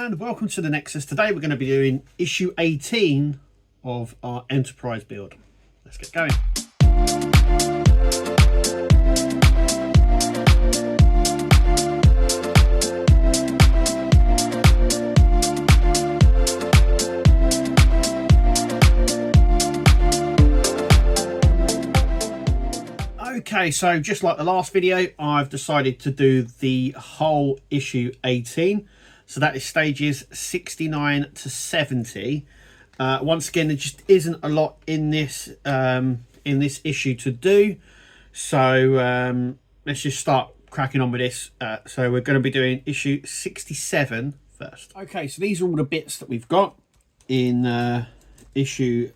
and welcome to the Nexus. Today we're going to be doing issue 18 of our Enterprise build. Let's get going. Okay, so just like the last video, I've decided to do the whole issue 18. So that is stages 69 to 70. Once again, there just isn't a lot in this issue to do. So let's just start cracking on with this. So we're going to be doing issue 67 first. Okay, so these are all the bits that we've got in issue,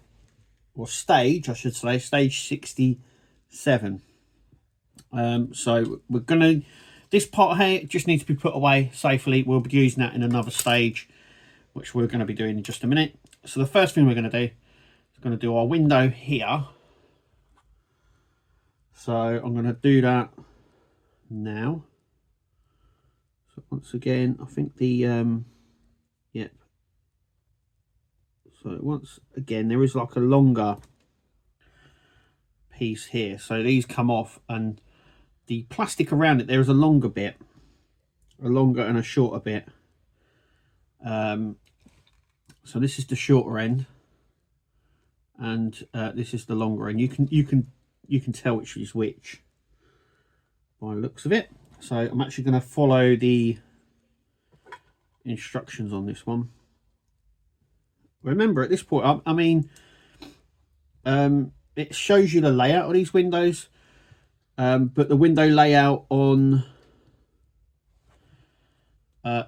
or stage, I should say, stage 67. So we're gonna, this part here just needs to be put away safely. We'll be using that in another stage, which we're going to be doing in just a minute. So the first thing we're going to do is going to do our window here. So I'm going to do that now. So once again, I think the yep. So once again, there is like a longer piece here. So these come off, and the plastic around it, there is a longer bit, a longer and a shorter bit. So this is the shorter end, and this is the longer end. You can tell which is which by the looks of it. So I'm actually going to follow the instructions on this one. Remember, at this point, I mean, it shows you the layout of these windows. But the window layout on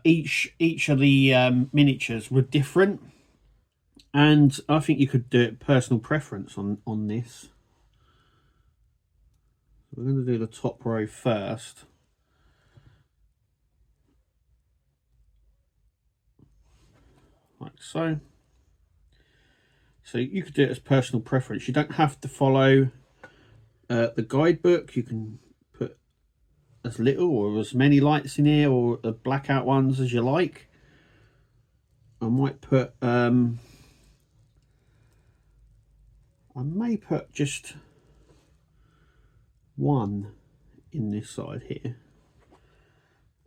each of the miniatures were different, and I think you could do it personal preference on this. We're going to do the top row first. Like so. So you could do it as personal preference. You don't have to follow the guidebook. You can put as little or as many lights in here, or the blackout ones, as you like. I might put I may put just one in this side here,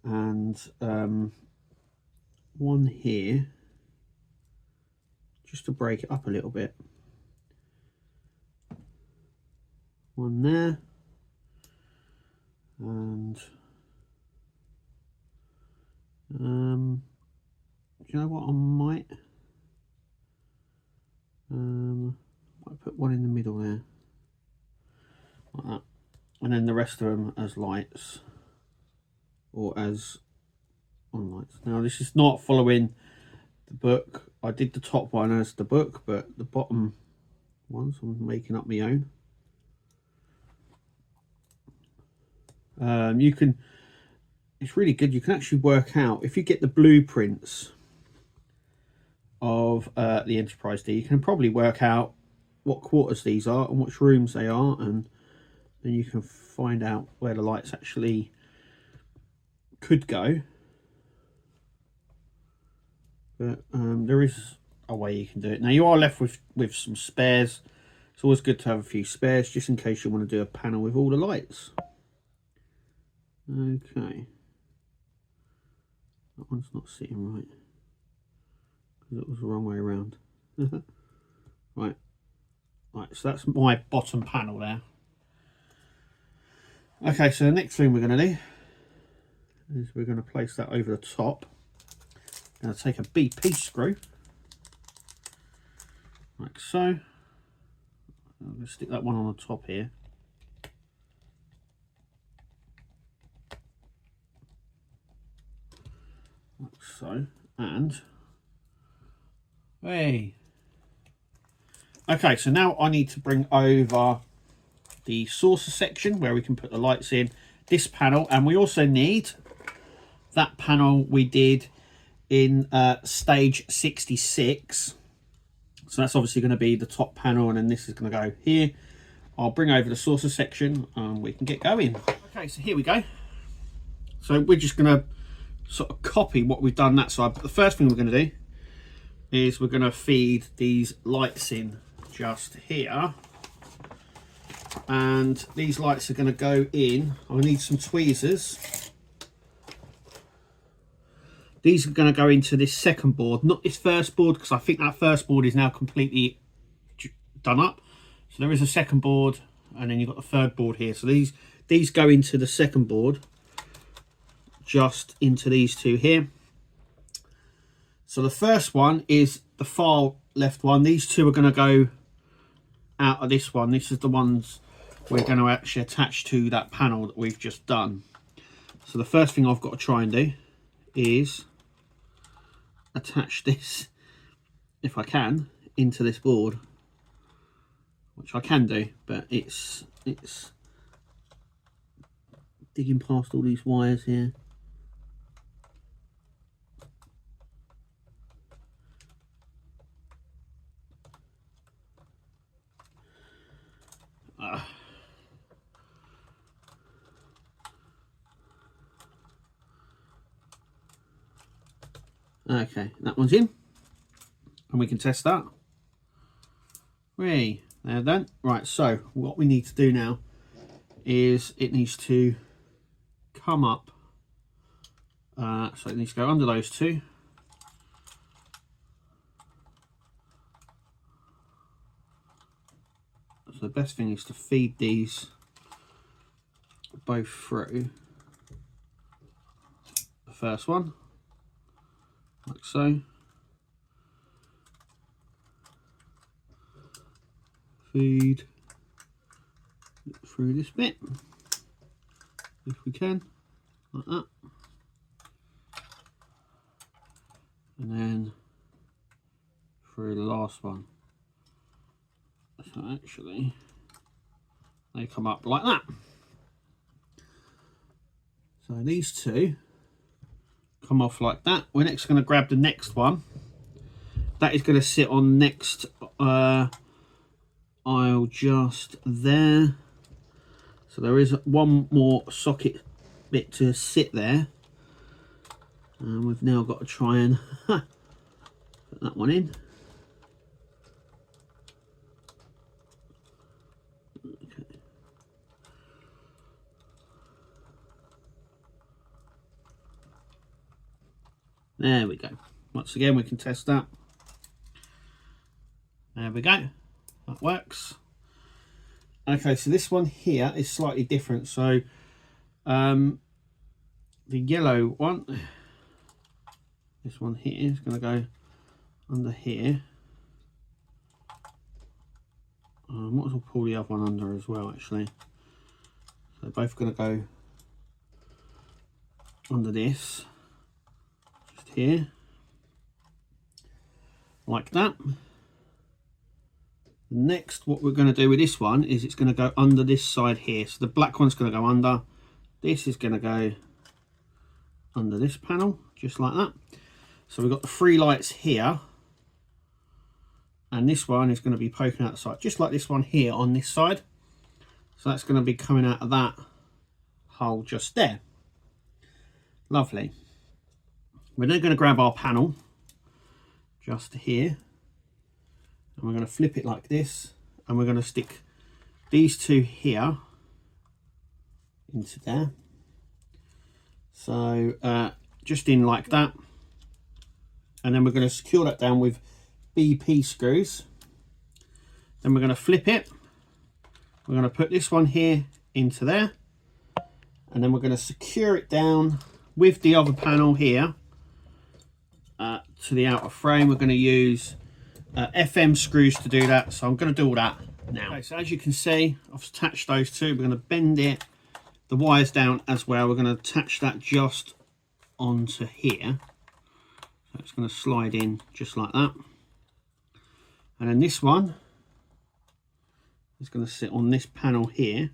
and one here, just to break it up a little bit. One there, and do you know what, I might put one in the middle there, like that, and then the rest of them as lights, or as on lights. Now this is not following the book. I did the top one as the book, but the bottom ones I'm making up my own. You can, it's really good, you can actually work out, if you get the blueprints of the Enterprise D, you can probably work out what quarters these are and which rooms they are, and then you can find out where the lights actually could go. But there is a way you can do it. Now you are left with some spares. It's always good to have a few spares, just in case you want to do a panel with all the lights. Okay, that one's not sitting right because it was the wrong way around. right, so that's my bottom panel there. Okay, so the next thing we're going to do is we're going to place that over the top. I'm going to take a BP screw, like so. I'm going to stick that one on the top here. Like so, and hey, okay, so now I need to bring over the saucer section where we can put the lights in, this panel, and we also need that panel we did in stage 66. So that's obviously going to be the top panel, and then this is going to go here. I'll bring over the saucer section and we can get going. Okay, so here we go. So we're just going to sort of copy what we've done that side. But the first thing we're going to do is we're going to feed these lights in just here. And these lights are going to go in. I need some tweezers. These are going to go into this second board, not this first board, because I think that first board is now completely done up. So there is a second board, and then you've got the third board here. So these go into the second board, just into these two here. So the first one is the far left one. These two are going to go out of this one. This is the ones we're going to actually attach to that panel that we've just done. So the first thing I've got to try and do is attach this, if I can, into this board, which I can do, but it's digging past all these wires here. Okay, that one's in, and we can test that. There then. Right, so what we need to do now is it needs to come up. So it needs to go under those two. So the best thing is to feed these both through. The first one, like so. Feed through this bit, if we can, like that. And then through the last one. So actually, they come up like that. So these two come off like that. We're next going to grab the next one. That is going to sit on next aisle just there. So there is one more socket bit to sit there. And we've now got to try and put that one in. Okay. There we go. Once again, we can test that. There we go. That works. Okay, so this one here is slightly different. So the yellow one, this one here is going to go under here. Might as well pull the other one under as well, actually. So they're both going to go under this, just here, like that. Next, what we're going to do with this one is it's going to go under this side here. So the black one's going to go under. This is going to go under this panel, just like that. So we've got the three lights here. And this one is going to be poking out the side, just like this one here on this side. So that's going to be coming out of that hole just there. Lovely. We're then going to grab our panel just here. And we're going to flip it like this, and we're going to stick these two here into there. So just in like that. And then we're going to secure that down with BP screws. Then we're going to flip it. We're going to put this one here into there. And then we're going to secure it down with the other panel here to the outer frame. We're going to use FM screws to do that, so I'm going to do all that now. Okay, so as you can see, I've attached those two. We're going to bend the wires down as well. We're going to attach that just onto here, so it's going to slide in just like that. And then this one is going to sit on this panel here.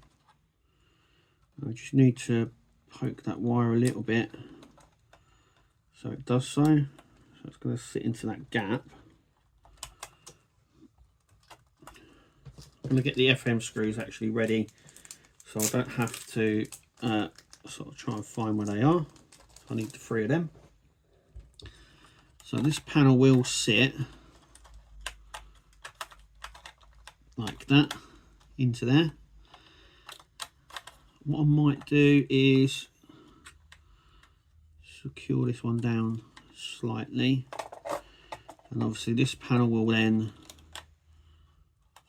I just need to poke that wire a little bit so it does so. So it's going to sit into that gap. I'm going to get the FM screws actually ready so I don't have to sort of try and find where they are. I need the 3 of them. So this panel will sit like that into there. What I might do is secure this one down slightly, and obviously this panel will then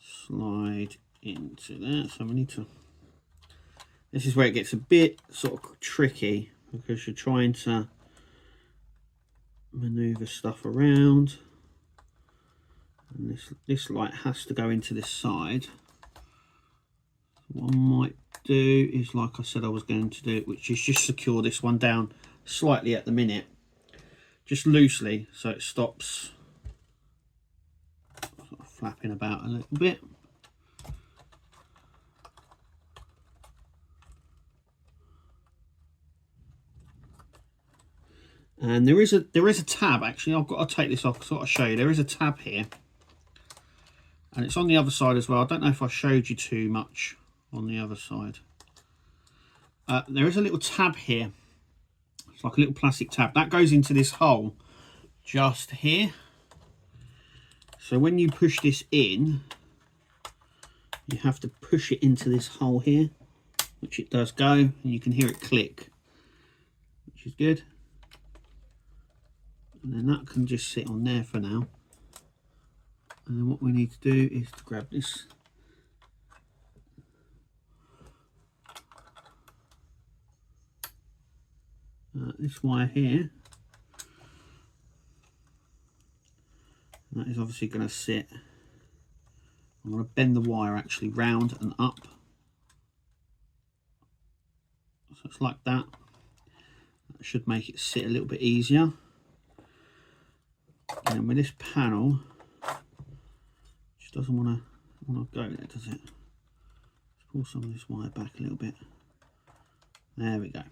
slide into there. So we need to, this is where it gets a bit sort of tricky, because you're trying to maneuver stuff around, and this light has to go into this side. What I might do is, like I said I was going to do, which is just secure this one down slightly at the minute, just loosely, so it stops sort of flapping about a little bit. And there is a tab, actually. I've got to take this off because I want to show you. There is a tab here, and it's on the other side as well. I don't know if I showed you too much on the other side. There is a little tab here. It's like a little plastic tab that goes into this hole just here. So when you push this in, you have to push it into this hole here, which it does go, and you can hear it click, which is good. And then that can just sit on there for now. And then what we need to do is to grab this this wire here. And that is obviously going to sit. I'm going to bend the wire actually round and up. So it's like that. That should make it sit a little bit easier. And with this panel, just doesn't want to go there, does it? Let's pull some of this wire back a little bit. There we go.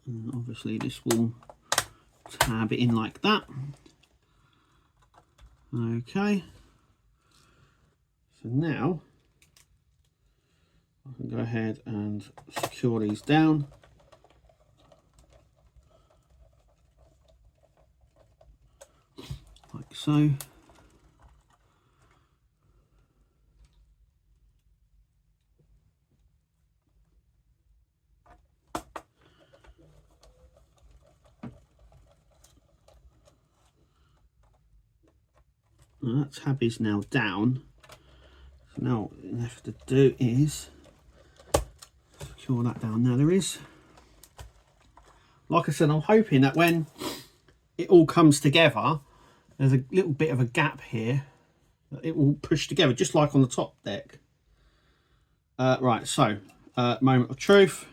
And obviously this will tab it in like that. Okay. So now I can go ahead and secure these down. Like so. Now that tab is now down. So now what we have to do is secure that down. Now there is, like I said, I'm hoping that when it all comes together, there's a little bit of a gap here that it will push together, just like on the top deck. Right, so moment of truth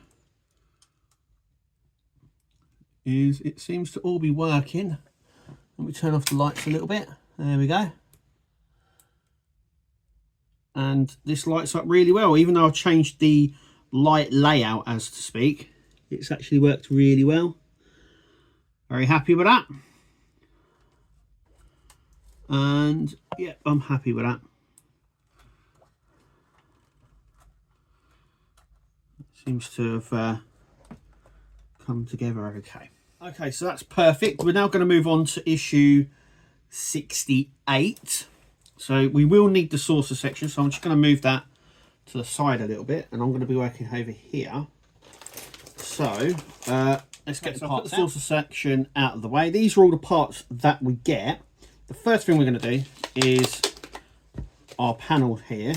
is it seems to all be working. Let me turn off the lights a little bit. There we go. And this lights up really well, even though I've changed the light layout, as to speak. It's actually worked really well. Very happy with that. And yeah, I'm happy with that. Seems to have come together okay. Okay, so that's perfect. We're now going to move on to issue 68. So we will need the saucer section, so I'm just going to move that to the side a little bit, and I'm going to be working over here. So let's get the parts. Put the saucer section out of the way. These are all the parts that we get. The first thing we're going to do is our panel here,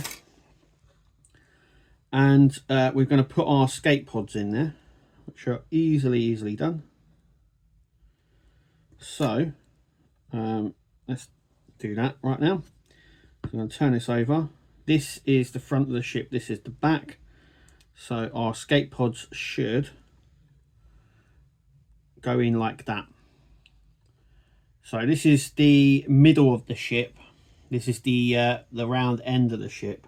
and we're going to put our skate pods in there, which are easily done. So let's do that right now. So I'm going to turn this over. This is the front of the ship, this is the back. So our skate pods should go in like that. So this is the middle of the ship. This is the round end of the ship.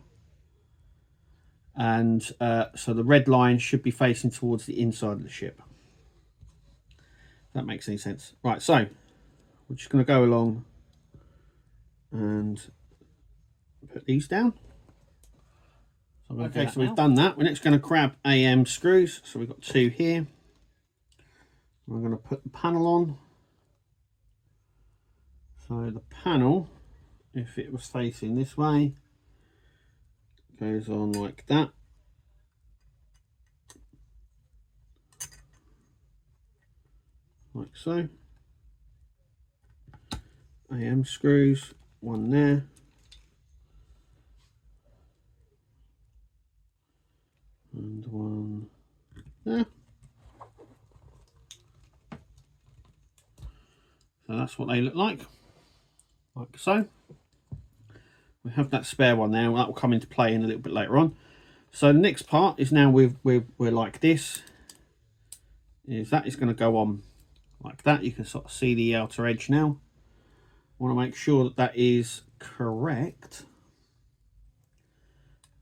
And so the red line should be facing towards the inside of the ship. If that makes any sense. Right, so we're just going to go along and put these down. So Okay, so we've done that. We're next going to grab AM screws. So we've got 2 here. We're going to put the panel on. So the panel, if it was facing this way, goes on like that. Like so. AM screws, 1 there. And 1 there. So that's what they look like so. We have that spare one there, that will come into play in a little bit later on. So the next part is now we're like this, is that is going to go on like that. You can sort of see the outer edge now. I want to make sure that that is correct,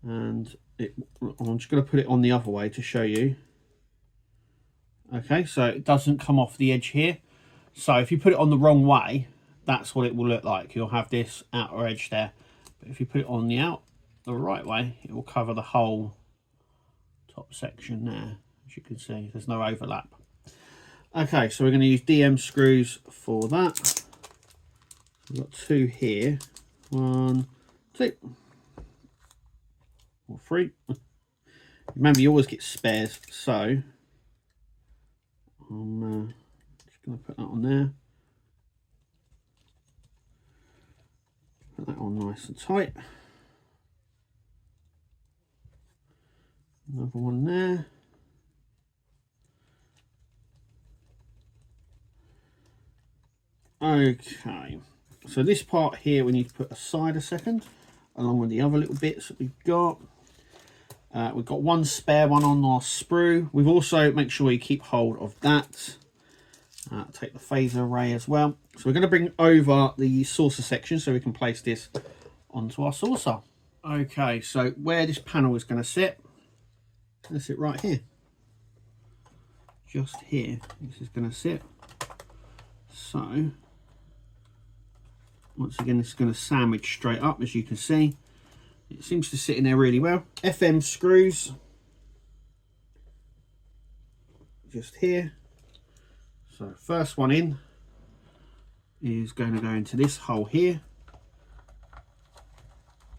and I'm just going to put it on the other way to show you. Okay, so it doesn't come off the edge here. So if you put it on the wrong way, that's what it will look like. You'll have this outer edge there. But if you put it on the right way, it will cover the whole top section there. As you can see, there's no overlap. Okay, so we're going to use DM screws for that. We've got 2 here. 1, 2, or 3. Remember, you always get spares, so I'm just going to put that on there. Put that on nice and tight. Another one there. Okay, so this part here we need to put aside a second, along with the other little bits that we've got. We've got 1 spare one on our sprue. We've also, make sure you keep hold of that. Take the phaser array as well. So we're going to bring over the saucer section so we can place this onto our saucer. Okay, so where this panel is going to sit, it's going to sit right here. Just here, this is going to sit. So, once again, this is going to sandwich straight up, as you can see. It seems to sit in there really well. FM screws, just here. So first one in is going to go into this hole here.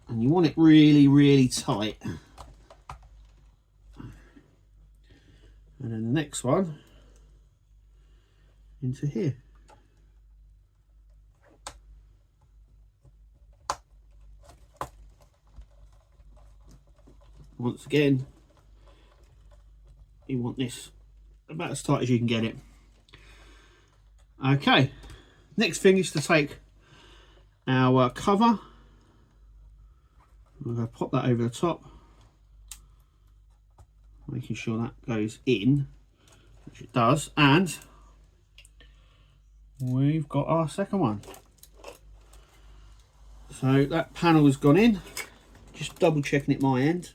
And you want it really, really tight. And then the next one into here. Once again, you want this about as tight as you can get it. Okay, next thing is to take our cover. I'm going to pop that over the top, making sure that goes in, which it does, and we've got our second one. So that panel has gone in, just double checking it my end,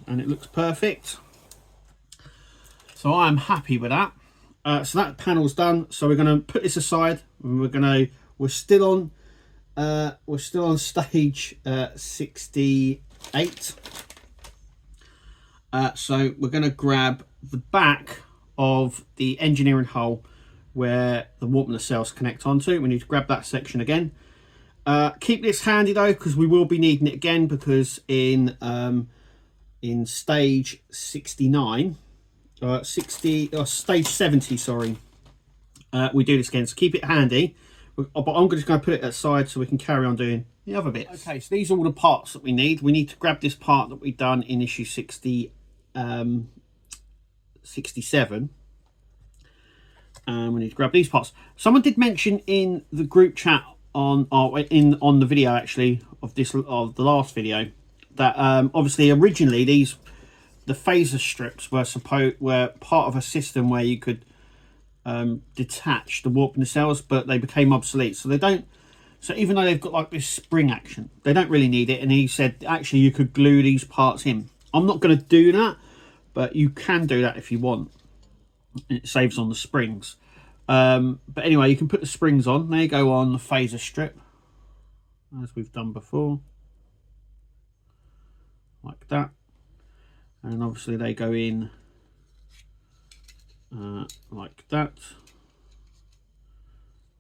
and it looks perfect. So I'm happy with that. So that panel's done. So we're going to put this aside, and we're still on stage 68. So we're going to grab the back of the engineering hull where the warp nacelles connect onto. We need to grab that section again. Keep this handy though, because we will be needing it again, because in stage 69, stage 70, sorry, we do this again. So keep it handy. But I'm just going to put it aside so we can carry on doing the other bits. Okay, so these are all the parts that we need. We need to grab this part that we've done in issue 67. We need to grab these parts. Someone did mention in the group chat on the video actually of the last video that obviously originally the phaser strips were part of a system where you could detach the warp nacelles, but they became obsolete. So they don't. So even though they've got like this spring action, they don't really need it. And he said actually you could glue these parts in. I'm not going to do that, but you can do that if you want. It saves on the springs. But anyway, you can put the springs on. They go on the phaser strip, as we've done before, like that, and obviously they go in like that,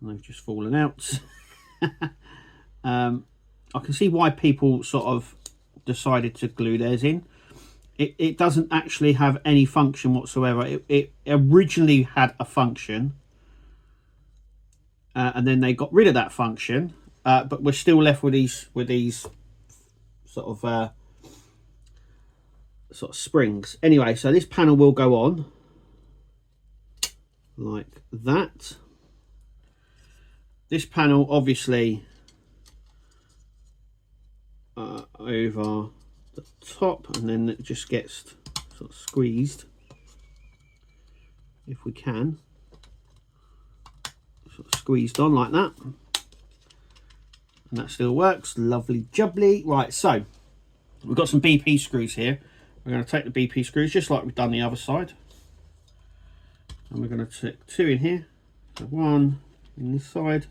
and they've just fallen out. I can see why people sort of decided to glue theirs in. It doesn't actually have any function whatsoever. It originally had a function, and then they got rid of that function, but we're still left with these sort of springs. Anyway, so this panel will go on like that. This panel obviously over the top, and then it just gets sort of squeezed, if we can, sort of squeezed on like that, and that still works. Lovely jubbly. Right, so we've got some BP screws here. We're going to take the BP screws just like we've done the other side, and we're going to take 2 in here, so 1 in this side,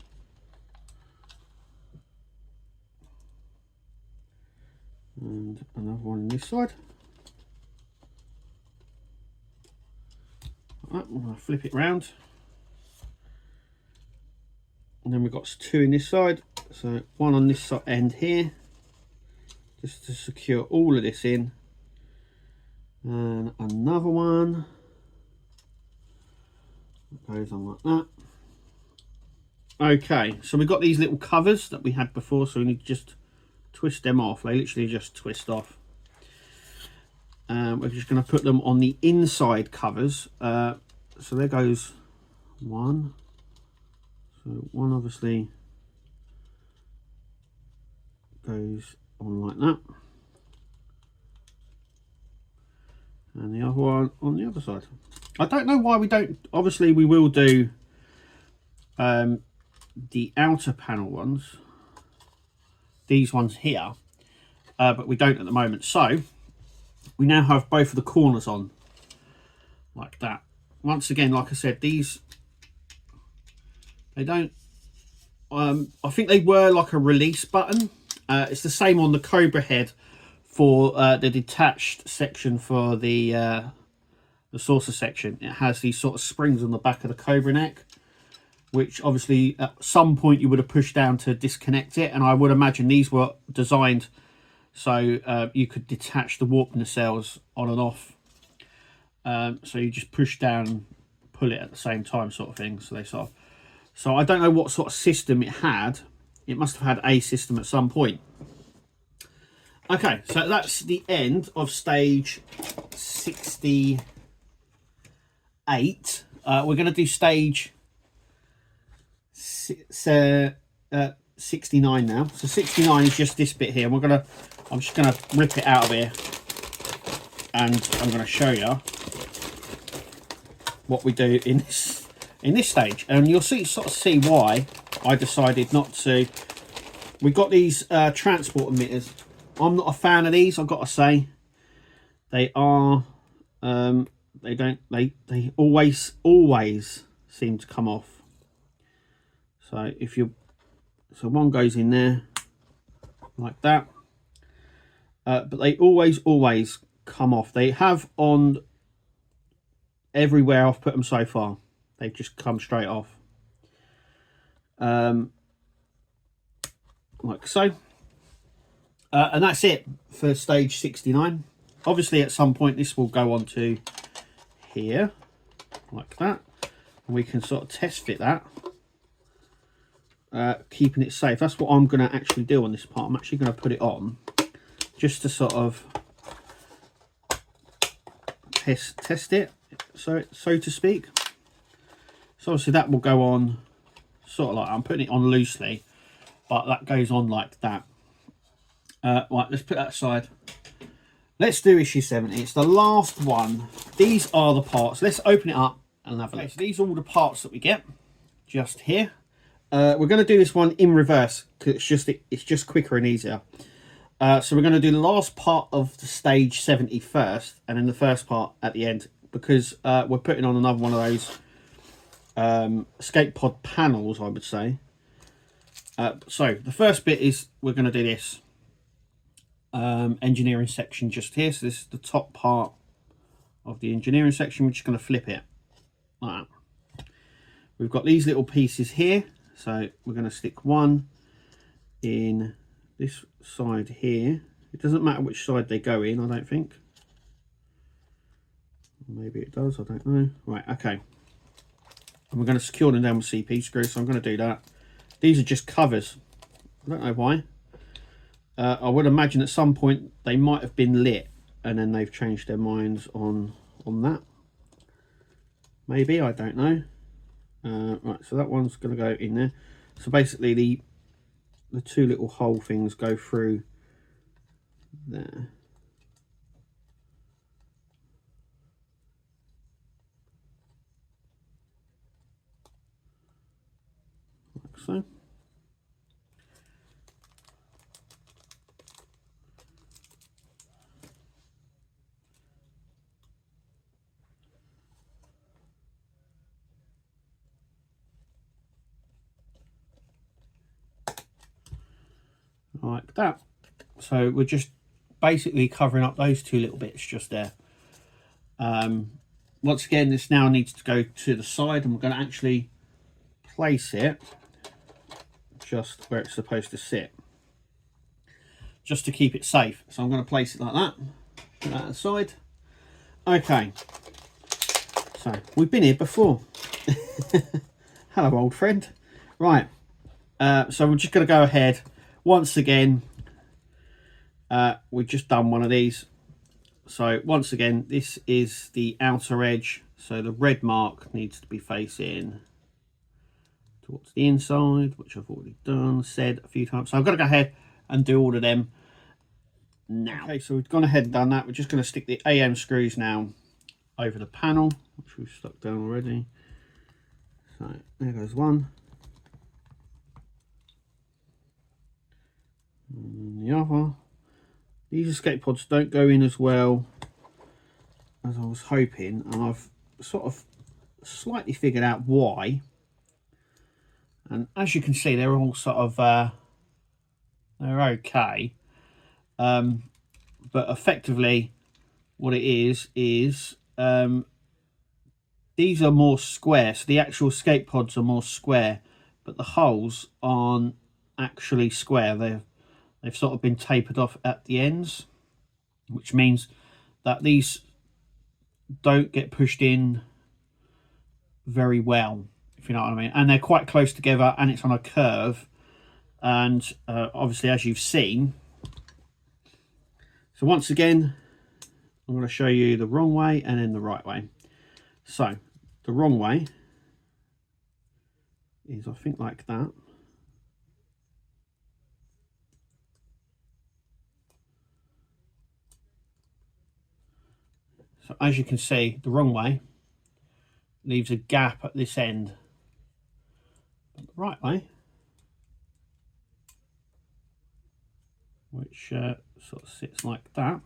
and another 1 in this side. Right, I'm going to flip it round, and then we've got 2 in this side, so 1 on this end here, just to secure all of this in, and another 1 goes on like that. Okay, so we've got these little covers that we had before, so we need to just twist them off. They literally just twist off. We're just going to put them on the inside covers. So there goes 1. So 1 obviously goes on like that, and the other one on the other side. I don't know why we don't. Obviously we will do the outer panel ones, these ones here, but we don't at the moment. So we now have both of the corners on like that. Once again, like I said, these, they don't, I think they were like a release button. It's the same on the Cobra head for the detached section for the saucer section. It has these sort of springs on the back of the Cobra neck, which obviously at some point you would have pushed down to disconnect it, and I would imagine these were designed so you could detach the warp nacelles on and off. So you just push down, pull it at the same time, sort of thing. So they sort of, so I don't know what sort of system it had. It must have had a system at some point. Okay, so that's the end of stage 68. We're going to do stage 69 now. So 69 is just this bit here. I'm just gonna rip it out of here, and I'm gonna show you what we do in this stage, and you'll sort of see why I decided not to. We got these transport emitters. I'm not a fan of these, I've got to say. They are they always seem to come off. So so one goes in there like that, but they always come off. They have on everywhere I've put them so far. They've just come straight off, like so. And that's it for stage 69. Obviously at some point this will go on to here like that, and we can sort of test fit that, keeping it safe. That's what I'm going to actually do on this part. I'm actually going to put it on just to sort of test it, so to speak. So obviously that will go on sort of like, I'm putting it on loosely, but that goes on like that. Right, let's put that aside. Let's do issue 70. It's the last one. These are the parts. Let's open it up and have a look. So these are all the parts that we get just here. We're going to do this one in reverse because it's just quicker and easier. So we're going to do the last part of the stage 70 first, and then the first part at the end, because we're putting on another one of those escape pod panels, I would say. So the first bit is we're going to do this. engineering section just here. So this is the top part of the engineering section. We're just going to flip it like that. We've got these little pieces here, so we're going to stick one in this side here. It doesn't matter which side they go in, I don't think. Maybe it does, I don't know. Right, okay. And we're going to secure them down with CP screws, so I'm going to do that. These are just covers. I don't know why. I would imagine at some point they might have been lit and then they've changed their minds on that. Maybe, I don't know. Right, so that one's going to go in there. So basically the two little hole things go through there. Like so. Like that. So we're just basically covering up those two little bits just there. Once again, this now needs to go to the side, and we're going to actually place it just where it's supposed to sit, just to keep it safe. So I'm going to place it like that, put that aside. Okay, so we've been here before. Hello, old friend. Right, so we're just going to go ahead once again. We've just done one of these. So once again, this is the outer edge, so the red mark needs to be facing towards the inside, which I've already said a few times. So I've got to go ahead and do all of them now. Okay, so we've gone ahead and done that. We're just going to stick the AM screws now over the panel, which we've stuck down already. So there goes one. And the other. These escape pods don't go in as well as I was hoping, and I've sort of slightly figured out why. And as you can see, they're all sort of they're okay, but effectively what it is these are more square. So the actual escape pods are more square, but the holes aren't actually square. They've sort of been tapered off at the ends, which means that these don't get pushed in very well, if you know what I mean. And they're quite close together, and it's on a curve. And obviously, as you've seen, so once again, I'm going to show you the wrong way and then the right way. So the wrong way is, I think, like that. So as you can see, the wrong way leaves a gap at this end. But the right way, which sort of sits like that,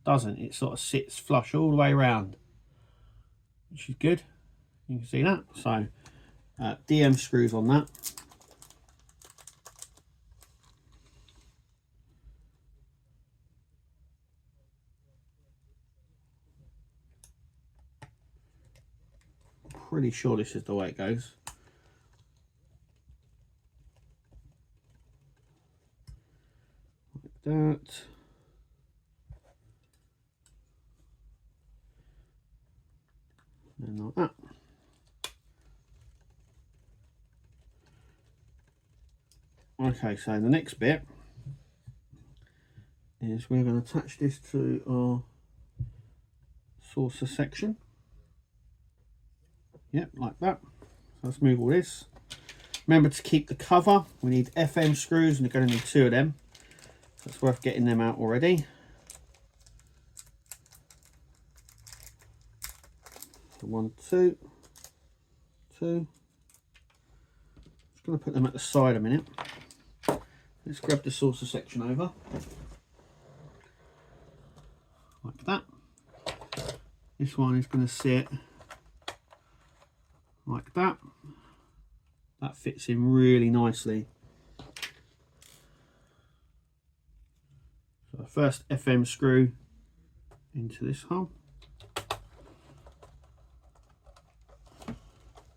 doesn't. It sort of sits flush all the way around, which is good. You can see that. So DM screws on that. Pretty sure this is the way it goes. Like that. And like that. Okay, so the next bit is we're going to attach this to our saucer section. Yep, like that. So let's move all this. Remember to keep the cover. We need FM screws, and you're going to need 2 of them. So it's worth getting them out already. So 1, 2, 2. Just going to put them at the side a minute. Let's grab the saucer section over. Like that. This one is going to sit like that. That fits in really nicely. first FM screw into this hole.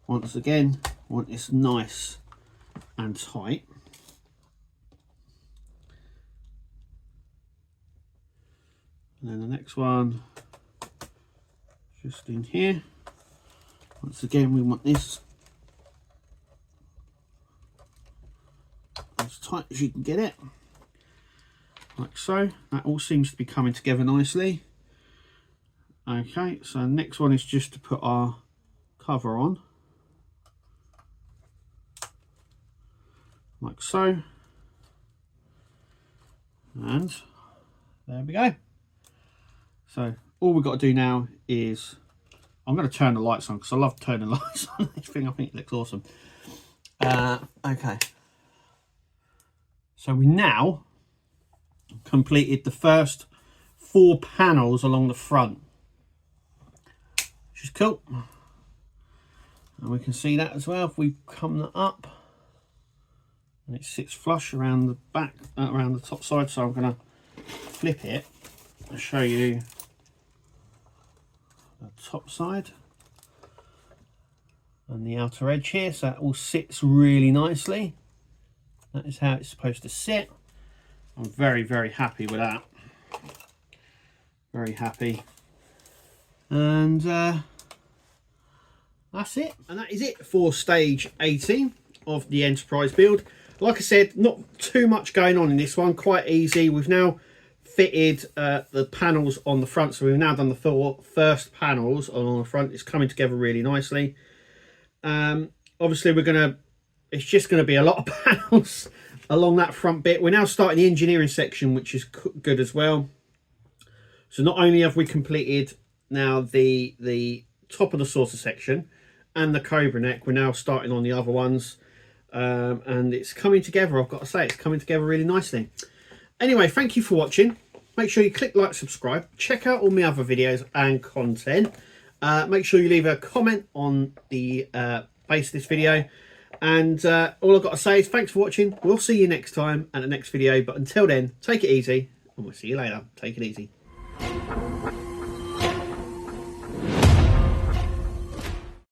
Once again, want this nice and tight. And then the next one, just in here. Once again, we want this as tight as you can get it, like so. That all seems to be coming together nicely. Okay, so the next one is just to put our cover on, like so, and there we go. So all we've got to do now is, I'm going to turn the lights on because I love turning lights on this thing. I think it looks awesome. Okay, so we now completed the first 4 panels along the front, which is cool. And we can see that as well if we come that up, and it sits flush around the back, around the top side. So I'm going to flip it and show you the top side and the outer edge here. So that all sits really nicely. That is how it's supposed to sit. I'm very, very happy with that. Very happy. And that's it. And that is it for stage 18 of the Enterprise build. Like I said, not too much going on in this one. Quite easy. We've now fitted the panels on the front, so we've now done the first panels on the front. It's coming together really nicely. Obviously it's just gonna be a lot of panels along that front bit. We're now starting the engineering section, which is good as well. So not only have we completed now the top of the saucer section and the cobra neck, we're now starting on the other ones, and it's coming together. I've got to say, it's coming together really nicely. Anyway, thank you for watching. Make sure you click like, subscribe, check out all my other videos and content. Make sure you leave a comment on the base of this video. And all I've got to say is thanks for watching. We'll see you next time and the next video. But until then, take it easy, and we'll see you later. Take it easy.